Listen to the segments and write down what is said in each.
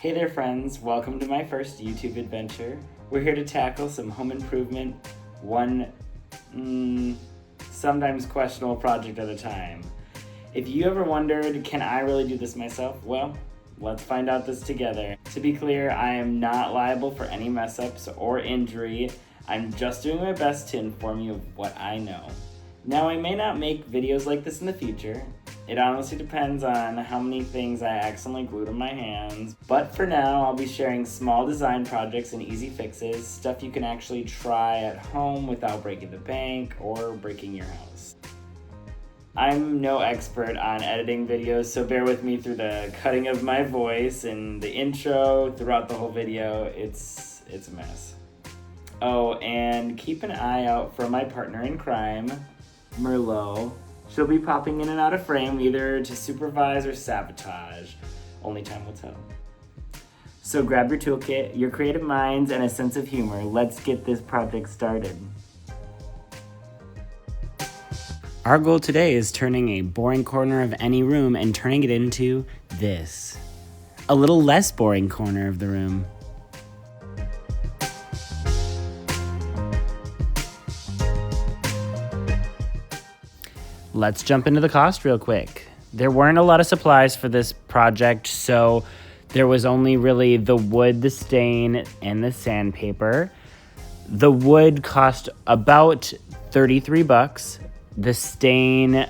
Hey there friends, welcome to my first YouTube adventure. We're here to tackle some home improvement, one sometimes questionable project at a time. If you ever wondered, can I really do this myself? Well, let's find out this together. To be clear, I am not liable for any mess ups or injury. I'm just doing my best to inform you of what I know. Now, I may not make videos like this in the future. It honestly depends on how many things I accidentally glue to my hands. But for now, I'll be sharing small design projects and easy fixes, stuff you can actually try at home without breaking the bank or breaking your house. I'm no expert on editing videos, so bear with me through the cutting of my voice and the intro throughout the whole video. It's a mess. Oh, and keep an eye out for my partner in crime, Merlot. She'll be popping in and out of frame either to supervise or sabotage. Only time will tell. So grab your toolkit, your creative minds, and a sense of humor. Let's get this project started. Our goal today is turning a boring corner of any room and turning it into this. A little less boring corner of the room. Let's jump into the cost real quick. There weren't a lot of supplies for this project, so there was only really the wood, the stain, and the sandpaper. The wood cost about $33, the stain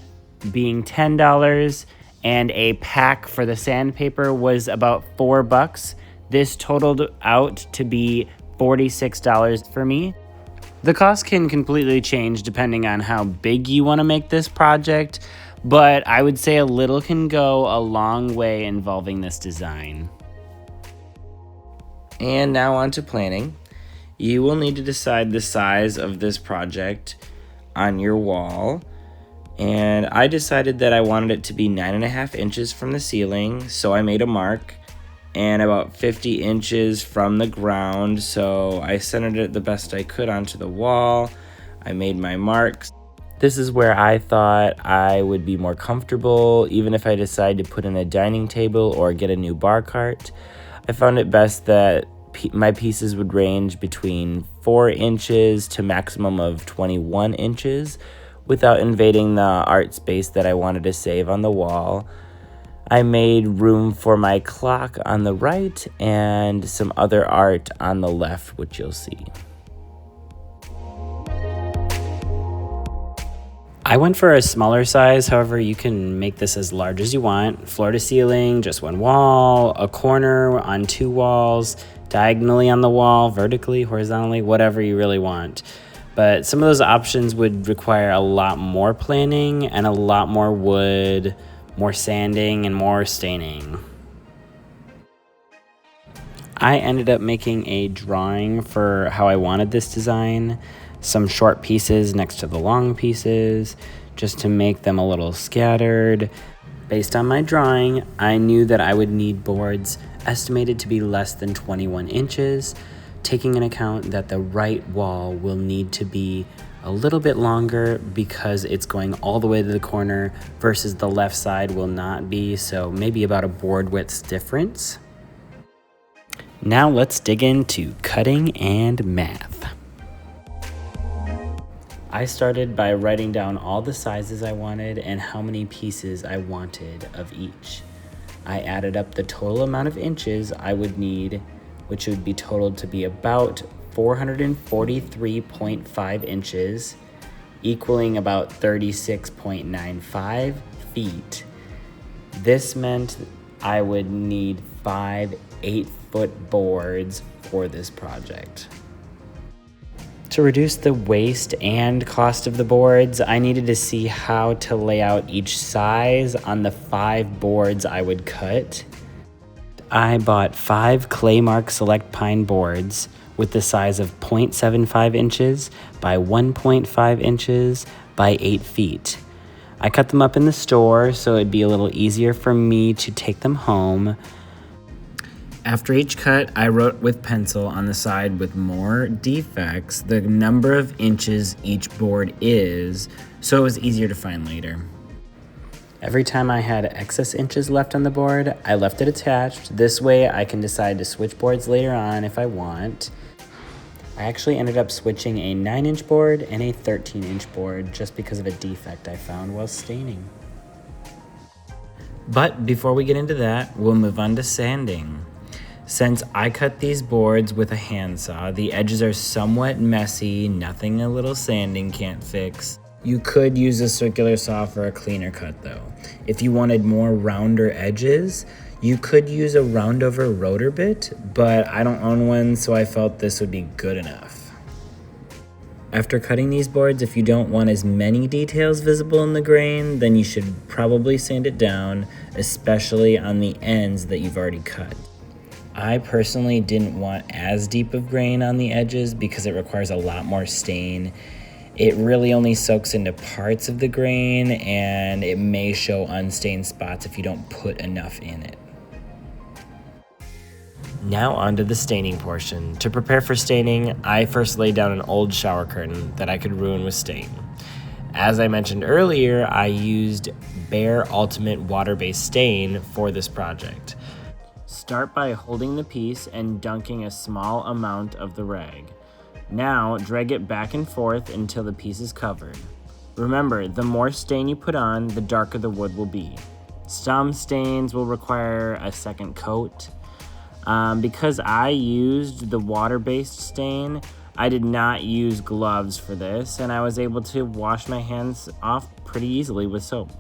being $10, and a pack for the sandpaper was about $4. This totaled out to be $46 for me. The cost can completely change depending on how big you want to make this project, but I would say a little can go a long way involving this design. And now on to planning. You will need to decide the size of this project on your wall. And I decided that I wanted it to be 9.5 inches from the ceiling, so I made a mark, and about 50 inches from the ground, so I centered it the best I could onto the wall. I made my marks. This is where I thought I would be more comfortable, even if I decide to put in a dining table or get a new bar cart. I found it best that my pieces would range between 4 inches to maximum of 21 inches without invading the art space that I wanted to save on the wall. I made room for my clock on the right and some other art on the left, which you'll see. I went for a smaller size, however you can make this as large as you want. Floor to ceiling, just one wall, a corner on 2 walls, diagonally on the wall, vertically, horizontally, whatever you really want. But some of those options would require a lot more planning and a lot more wood, more sanding, and more staining. I ended up making a drawing for how I wanted this design, some short pieces next to the long pieces, just to make them a little scattered. Based on my drawing, I knew that I would need boards estimated to be less than 21 inches, taking into account that the right wall will need to be a little bit longer because it's going all the way to the corner versus the left side will not be, so maybe about a board width difference. Now let's dig into cutting and math. I started by writing down all the sizes I wanted and how many pieces I wanted of each. I added up the total amount of inches I would need, which would be totaled to be about 443.5 inches, equaling about 36.95 feet. This meant I would need 5 8-foot boards for this project. To reduce the waste and cost of the boards, I needed to see how to lay out each size on the 5 boards I would cut. I bought 5 Claymark Select Pine boards with the size of 0.75 inches by 1.5 inches by 8 feet. I cut them up in the store so it'd be a little easier for me to take them home. After each cut, I wrote with pencil on the side with more defects the number of inches each board is, so it was easier to find later. Every time I had excess inches left on the board, I left it attached. This way I can decide to switch boards later on if I want. I actually ended up switching a 9-inch board and a 13-inch board just because of a defect I found while staining. But before we get into that, we'll move on to sanding. Since I cut these boards with a handsaw, the edges are somewhat messy, nothing a little sanding can't fix. You could use a circular saw for a cleaner cut though. If you wanted more rounder edges, you could use a roundover rotor bit, but I don't own one, so I felt this would be good enough. After cutting these boards, if you don't want as many details visible in the grain, then you should probably sand it down, especially on the ends that you've already cut. I personally didn't want as deep of grain on the edges because it requires a lot more stain. It really only soaks into parts of the grain, and it may show unstained spots if you don't put enough in it. Now onto the staining portion. To prepare for staining, I first laid down an old shower curtain that I could ruin with stain. As I mentioned earlier, I used Behr Ultimate water-based stain for this project. Start by holding the piece and dunking a small amount of the rag. Now, drag it back and forth until the piece is covered. Remember, the more stain you put on, the darker the wood will be. Some stains will require a second coat. Because I used the water-based stain, I did not use gloves for this, and I was able to wash my hands off pretty easily with soap.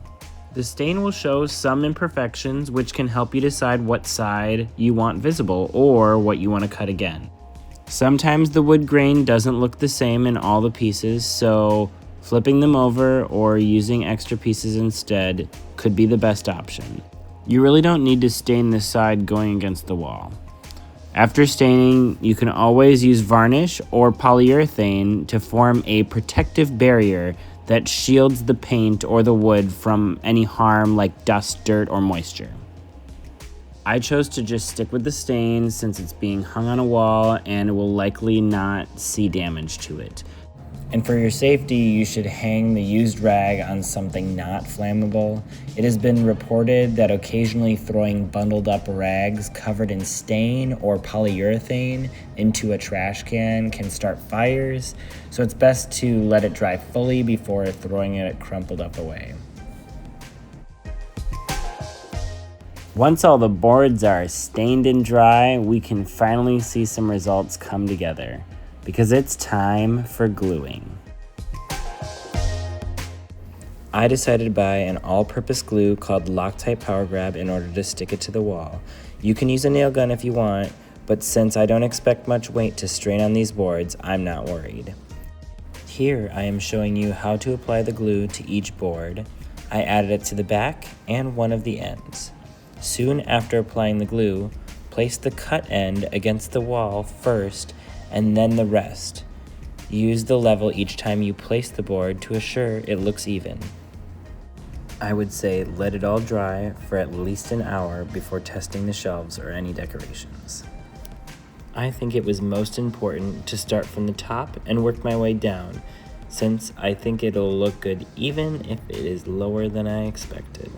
The stain will show some imperfections, which can help you decide what side you want visible or what you want to cut again. Sometimes the wood grain doesn't look the same in all the pieces, so flipping them over or using extra pieces instead could be the best option. You really don't need to stain this side going against the wall. After staining, you can always use varnish or polyurethane to form a protective barrier that shields the paint or the wood from any harm like dust, dirt, or moisture. I chose to just stick with the stain since it's being hung on a wall and it will likely not see damage to it. And for your safety, you should hang the used rag on something not flammable. It has been reported that occasionally throwing bundled up rags covered in stain or polyurethane into a trash can start fires, so it's best to let it dry fully before throwing it crumpled up away. Once all the boards are stained and dry, we can finally see some results come together, because it's time for gluing. I decided to buy an all-purpose glue called Loctite Power Grab in order to stick it to the wall. You can use a nail gun if you want, but since I don't expect much weight to strain on these boards, I'm not worried. Here I am showing you how to apply the glue to each board. I added it to the back and one of the ends. Soon after applying the glue, place the cut end against the wall first and then the rest. Use the level each time you place the board to assure it looks even. I would say let it all dry for at least an hour before testing the shelves or any decorations. I think it was most important to start from the top and work my way down, since I think it'll look good even if it is lower than I expected.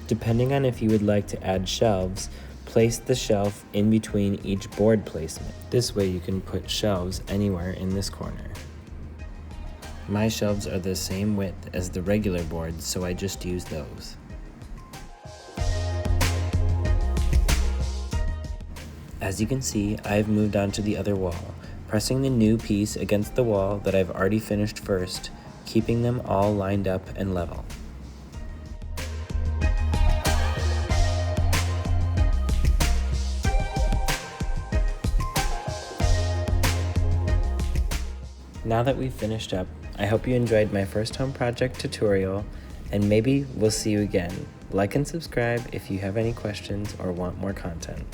Depending on if you would like to add shelves, place the shelf in between each board placement. This way you can put shelves anywhere in this corner. My shelves are the same width as the regular boards, so I just use those. As you can see, I have moved on to the other wall, pressing the new piece against the wall that I've already finished first, keeping them all lined up and level. Now that we've finished up, I hope you enjoyed my first home project tutorial, and maybe we'll see you again. Like and subscribe if you have any questions or want more content.